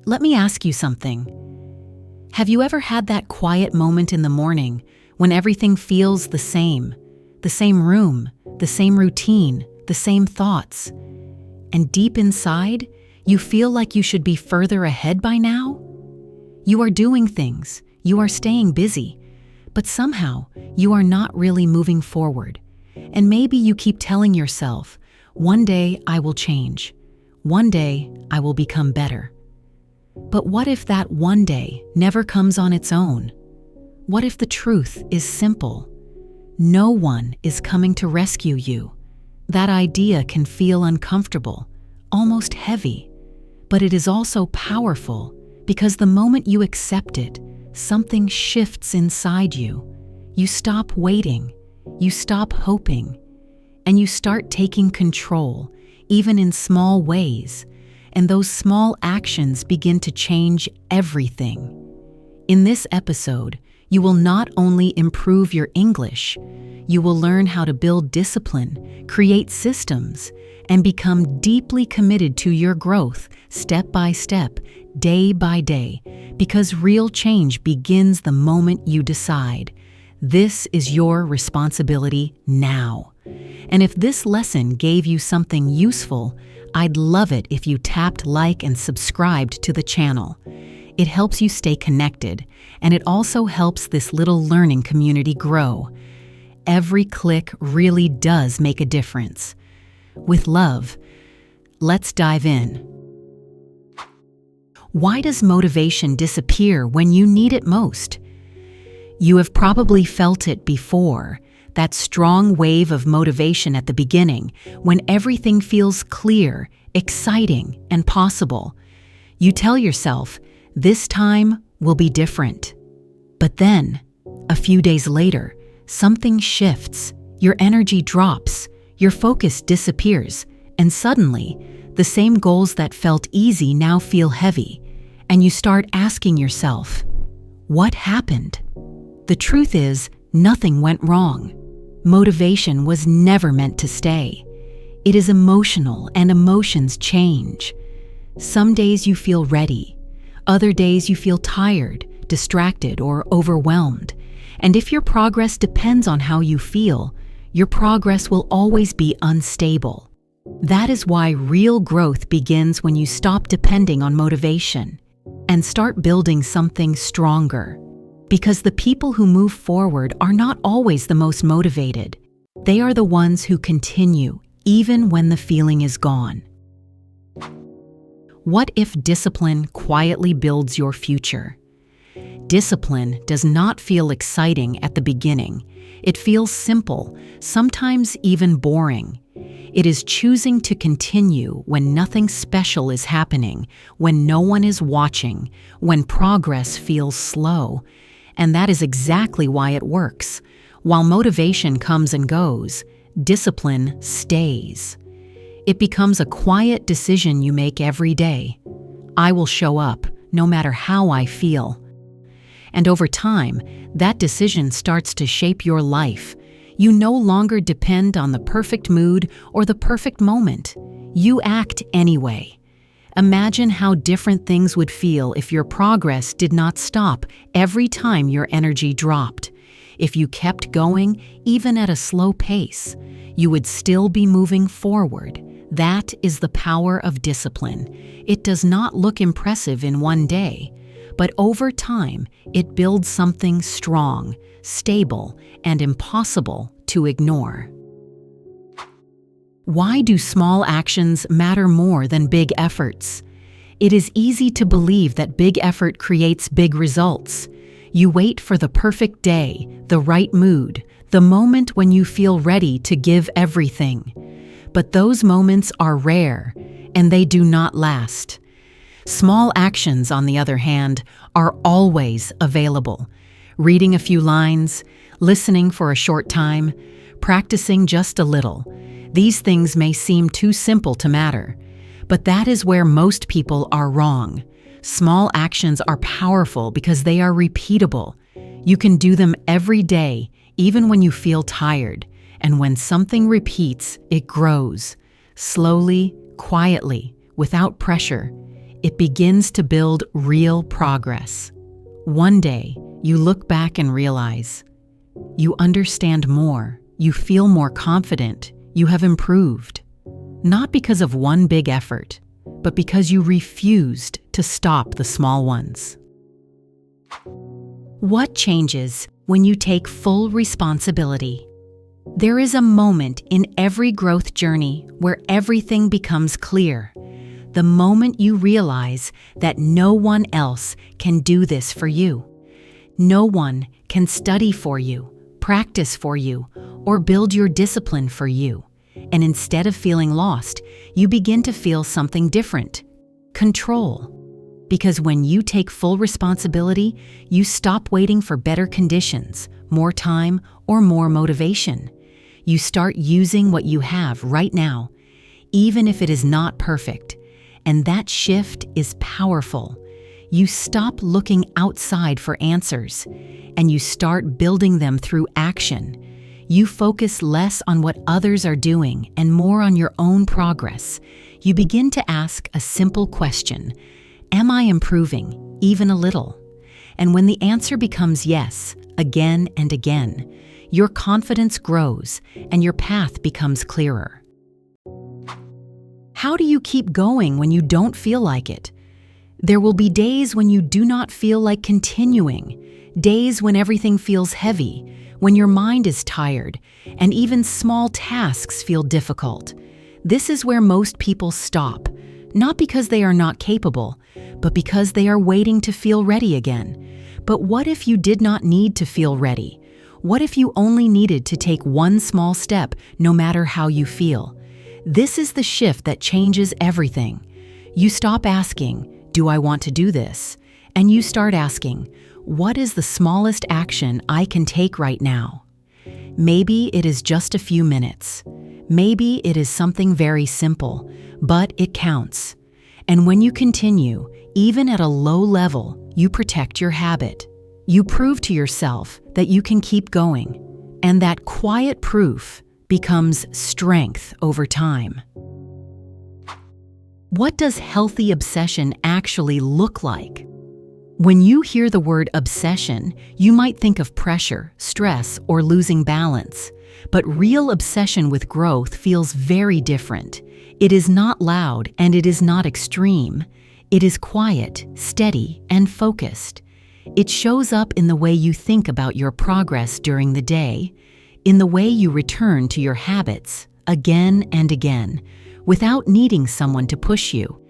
let me ask you something. Have you ever had that quiet moment in the morning when everything feels the same? The same room, the same routine, the same thoughts. And deep inside, you feel like you should be further ahead by now? You are doing things, you are staying busy, but somehow you are not really moving forward. And maybe you keep telling yourself, one day I will change. One day I will become better. But what if that one day never comes on its own? What if the truth is simple? No one is coming to rescue you. That idea can feel uncomfortable, almost heavy, but it is also powerful because the moment you accept it, something shifts inside you. You stop waiting, you stop hoping, and you start taking control, even in small ways, and those small actions begin to change everything. In this episode, you will not only improve your English, you will learn how to build discipline, create systems, and become deeply committed to your growth step by step, day by day, because real change begins the moment you decide. This is your responsibility now. And if this lesson gave you something useful, I'd love it if you tapped like and subscribed to the channel. It helps you stay connected, and it also helps this little learning community grow. Every click really does make a difference. With love, let's dive in. Why does motivation disappear when you need it most? You have probably felt it before, that strong wave of motivation at the beginning, when everything feels clear, exciting, and possible. You tell yourself, this time will be different. But then, a few days later, something shifts, your energy drops, your focus disappears, and suddenly, the same goals that felt easy now feel heavy, and you start asking yourself, what happened? The truth is, nothing went wrong. Motivation was never meant to stay. It is emotional, and emotions change. Some days you feel ready. Other days you feel tired, distracted, or overwhelmed. And if your progress depends on how you feel, your progress will always be unstable. That is why real growth begins when you stop depending on motivation and start building something stronger. Because the people who move forward are not always the most motivated. They are the ones who continue, even when the feeling is gone. What if discipline quietly builds your future? Discipline does not feel exciting at the beginning. It feels simple, sometimes even boring. It is choosing to continue when nothing special is happening, when no one is watching, when progress feels slow. And that is exactly why it works. While motivation comes and goes, discipline stays. It becomes a quiet decision you make every day. I will show up, no matter how I feel. And over time, that decision starts to shape your life. You no longer depend on the perfect mood or the perfect moment. You act anyway. Imagine how different things would feel if your progress did not stop every time your energy dropped. If you kept going, even at a slow pace, you would still be moving forward. That is the power of discipline. It does not look impressive in one day, but over time, it builds something strong, stable, and impossible to ignore. Why do small actions matter more than big efforts? It is easy to believe that big effort creates big results. You wait for the perfect day, the right mood, the moment when you feel ready to give everything. But those moments are rare, and they do not last. Small actions, on the other hand, are always available. Reading a few lines, listening for a short time, practicing just a little. These things may seem too simple to matter, but that is where most people are wrong. Small actions are powerful because they are repeatable. You can do them every day, even when you feel tired. And when something repeats, it grows. Slowly, quietly, without pressure. it begins to build real progress. One day, you look back and realize you understand more, you feel more confident, you have improved. Not because of one big effort, but because you refused to stop the small ones. What changes when you take full responsibility? There is a moment in every growth journey where everything becomes clear. The moment you realize that no one else can do this for you. No one can study for you, practice for you, or build your discipline for you. And instead of feeling lost, you begin to feel something different: control. Because when you take full responsibility, you stop waiting for better conditions, more time, or more motivation. You start using what you have right now, even if it is not perfect. And that shift is powerful. You stop looking outside for answers, and you start building them through action. You focus less on what others are doing and more on your own progress. You begin to ask a simple question: am I improving, even a little? And when the answer becomes yes, again and again, your confidence grows and your path becomes clearer. How do you keep going when you don't feel like it? There will be days when you do not feel like continuing, days when everything feels heavy, when your mind is tired, and even small tasks feel difficult. This is where most people stop, not because they are not capable, but because they are waiting to feel ready again. But what if you did not need to feel ready? What if you only needed to take one small step, no matter how you feel? This is the shift that changes everything. You stop asking, "Do I want to do this?" And you start asking, "What is the smallest action I can take right now?" Maybe it is just a few minutes. Maybe it is something very simple, but it counts. And when you continue, even at a low level, you protect your habit. You prove to yourself that you can keep going, and that quiet proof becomes strength over time. What does healthy obsession actually look like? When you hear the word obsession, you might think of pressure, stress, or losing balance. But real obsession with growth feels very different. It is not loud and it is not extreme. It is quiet, steady, and focused. It shows up in the way you think about your progress during the day, in the way you return to your habits again and again, without needing someone to push you.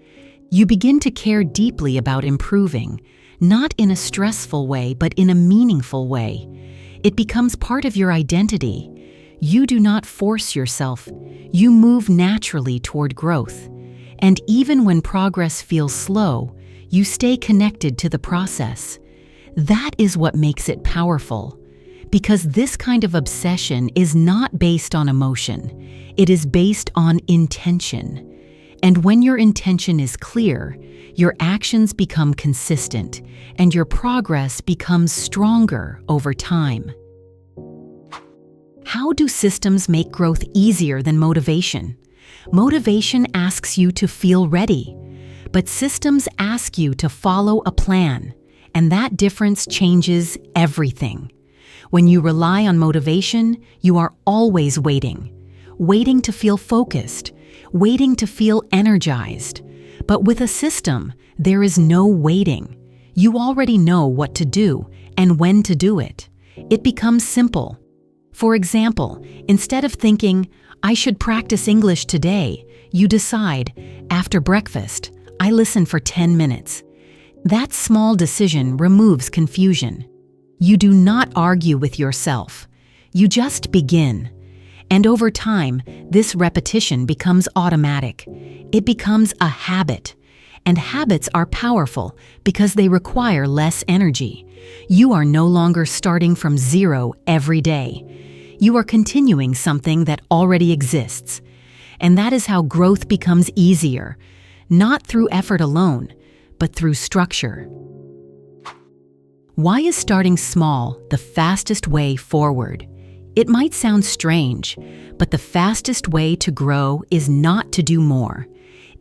You begin to care deeply about improving, not in a stressful way, but in a meaningful way. It becomes part of your identity. You do not force yourself. You move naturally toward growth. And even when progress feels slow, you stay connected to the process. That is what makes it powerful. Because this kind of obsession is not based on emotion. It is based on intention. And when your intention is clear, your actions become consistent, and your progress becomes stronger over time. How do systems make growth easier than motivation? Motivation asks you to feel ready, but systems ask you to follow a plan, and that difference changes everything. When you rely on motivation, you are always waiting to feel focused, waiting to feel energized. But with a system, there is no waiting. You already know what to do and when to do it. It becomes simple. For example, instead of thinking, "I should practice English today," you decide, "After breakfast, I listen for 10 minutes." That small decision removes confusion. You do not argue with yourself. You just begin. And over time, this repetition becomes automatic. It becomes a habit. And habits are powerful because they require less energy. You are no longer starting from zero every day. You are continuing something that already exists. And that is how growth becomes easier, not through effort alone, but through structure. Why is starting small the fastest way forward? It might sound strange, but the fastest way to grow is not to do more.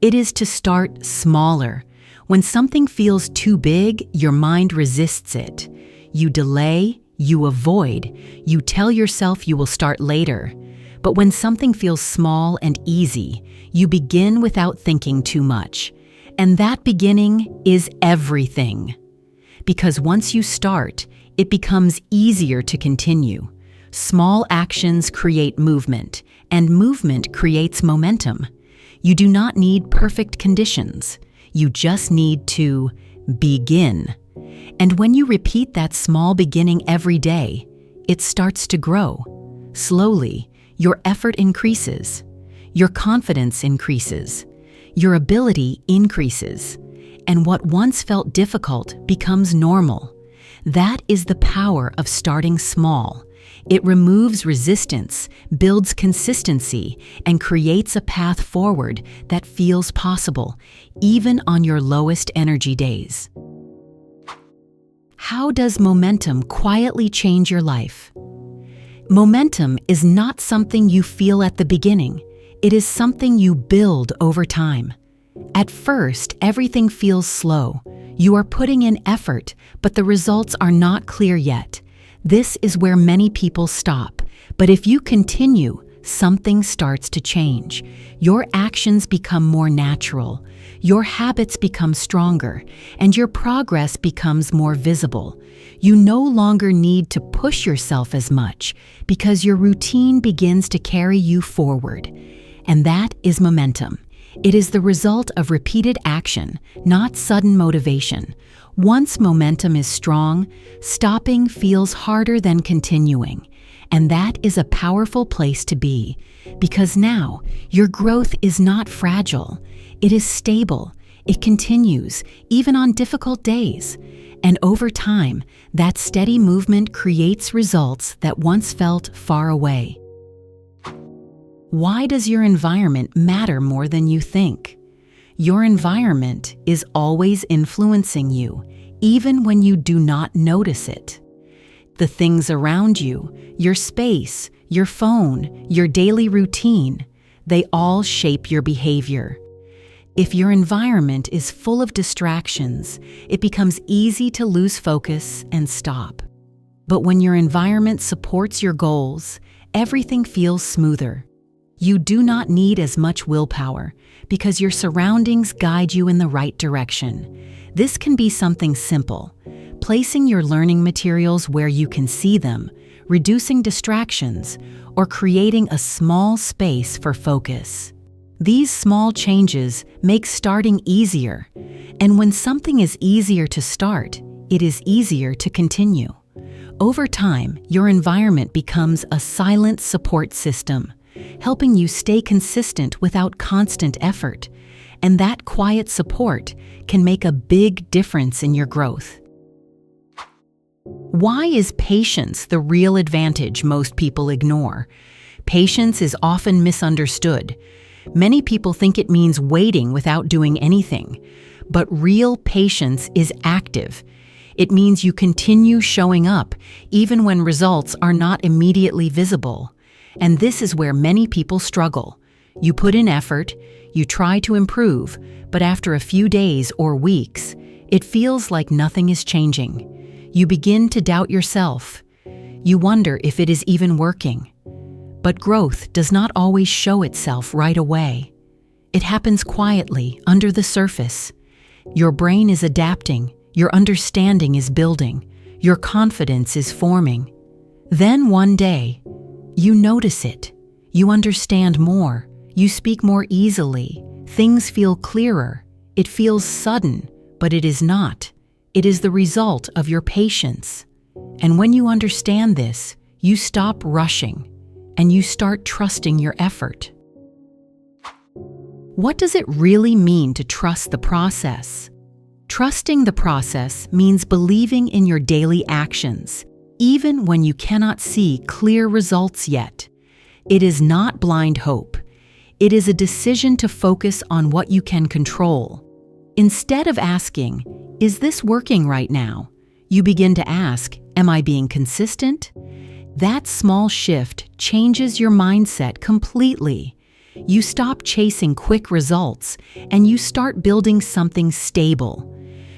It is to start smaller. When something feels too big, your mind resists it. You delay, you avoid, you tell yourself you will start later. But when something feels small and easy, you begin without thinking too much. And that beginning is everything. Because once you start, it becomes easier to continue. Small actions create movement, and movement creates momentum. You do not need perfect conditions. You just need to begin. And when you repeat that small beginning every day, it starts to grow. Slowly, your effort increases. Your confidence increases. Your ability increases. And what once felt difficult becomes normal. That is the power of starting small. It removes resistance, builds consistency, and creates a path forward that feels possible, even on your lowest energy days. How does momentum quietly change your life? Momentum is not something you feel at the beginning. It is something you build over time. At first, everything feels slow. You are putting in effort, but the results are not clear yet. This is where many people stop. But if you continue, something starts to change. Your actions become more natural. Your habits become stronger, and your progress becomes more visible. You no longer need to push yourself as much because your routine begins to carry you forward. And that is momentum. It is the result of repeated action, not sudden motivation. Once momentum is strong, stopping feels harder than continuing. And that is a powerful place to be, because now your growth is not fragile. It is stable. It continues, even on difficult days. And over time, that steady movement creates results that once felt far away. Why does your environment matter more than you think? Your environment is always influencing you, even when you do not notice it. The things around you, your space, your phone, your daily routine, they all shape your behavior. If your environment is full of distractions, it becomes easy to lose focus and stop. But when your environment supports your goals, everything feels smoother. You do not need as much willpower because your surroundings guide you in the right direction. This can be something simple: placing your learning materials where you can see them, reducing distractions, or creating a small space for focus. These small changes make starting easier, and when something is easier to start, it is easier to continue. Over time, your environment becomes a silent support system, helping you stay consistent without constant effort, and that quiet support can make a big difference in your growth. Why is patience the real advantage most people ignore? Patience is often misunderstood. Many people think it means waiting without doing anything, but real patience is active. It means you continue showing up even when results are not immediately visible. And this is where many people struggle. You put in effort, you try to improve, but after a few days or weeks, it feels like nothing is changing. You begin to doubt yourself. You wonder if it is even working. But growth does not always show itself right away. It happens quietly, under the surface. Your brain is adapting, your understanding is building, your confidence is forming. Then one day, you notice it. You understand more. You speak more easily. Things feel clearer. It feels sudden, but it is not. It is the result of your patience. And when you understand this, you stop rushing and you start trusting your effort. What does it really mean to trust the process? Trusting the process means believing in your daily actions, even when you cannot see clear results yet. It is not blind hope. It is a decision to focus on what you can control. Instead of asking, "Is this working right now?" you begin to ask, "Am I being consistent?" That small shift changes your mindset completely. You stop chasing quick results and you start building something stable.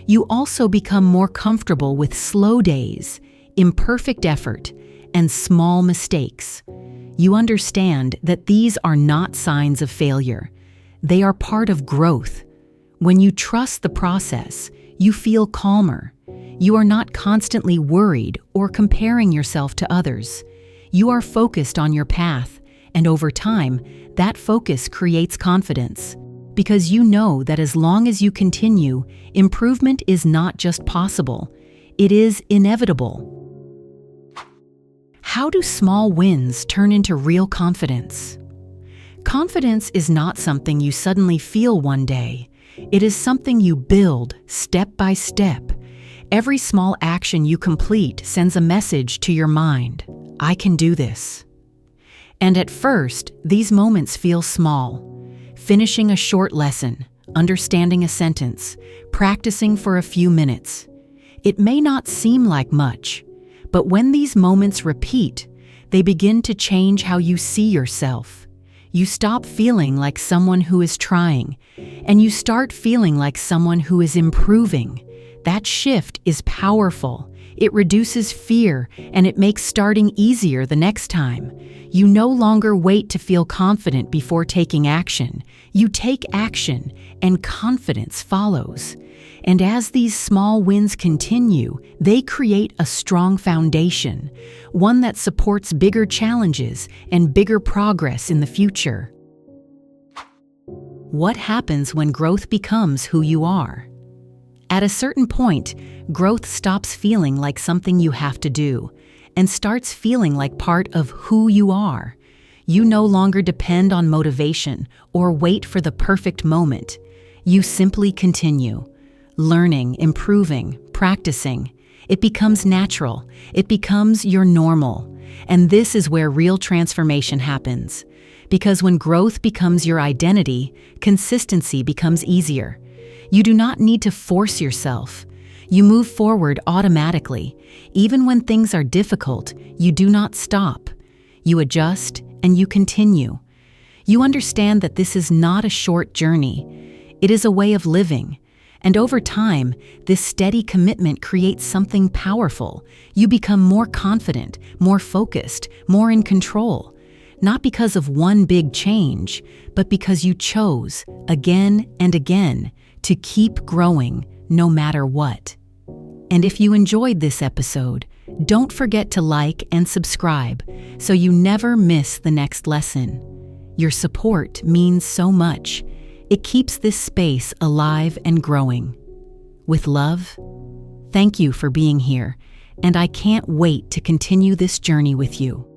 You also become more comfortable with slow days, imperfect effort, and small mistakes. You understand that these are not signs of failure. They are part of growth. When you trust the process, you feel calmer. You are not constantly worried or comparing yourself to others. You are focused on your path, and over time, that focus creates confidence. Because you know that as long as you continue, improvement is not just possible, it is inevitable. How do small wins turn into real confidence? Confidence is not something you suddenly feel one day. It is something you build step by step. Every small action you complete sends a message to your mind. I can do this. And at first, these moments feel small. Finishing a short lesson, understanding a sentence, practicing for a few minutes. It may not seem like much, but when these moments repeat, they begin to change how you see yourself. You stop feeling like someone who is trying, and you start feeling like someone who is improving. That shift is powerful. It reduces fear, and it makes starting easier the next time. You no longer wait to feel confident before taking action. You take action, and confidence follows. And as these small wins continue, they create a strong foundation, one that supports bigger challenges and bigger progress in the future. What happens when growth becomes who you are? At a certain point, growth stops feeling like something you have to do and starts feeling like part of who you are. You no longer depend on motivation or wait for the perfect moment. You simply continue, learning, improving, practicing. It becomes natural. It becomes your normal. And this is where real transformation happens. Because when growth becomes your identity, consistency becomes easier. You do not need to force yourself. You move forward automatically. Even when things are difficult, you do not stop. You adjust and you continue. You understand that this is not a short journey. It is a way of living. And over time, this steady commitment creates something powerful. You become more confident, more focused, more in control. Not because of one big change, but because you chose, again and again, to keep growing no matter what. And if you enjoyed this episode, don't forget to like and subscribe so you never miss the next lesson. Your support means so much. It keeps this space alive and growing. With love, thank you for being here, and I can't wait to continue this journey with you.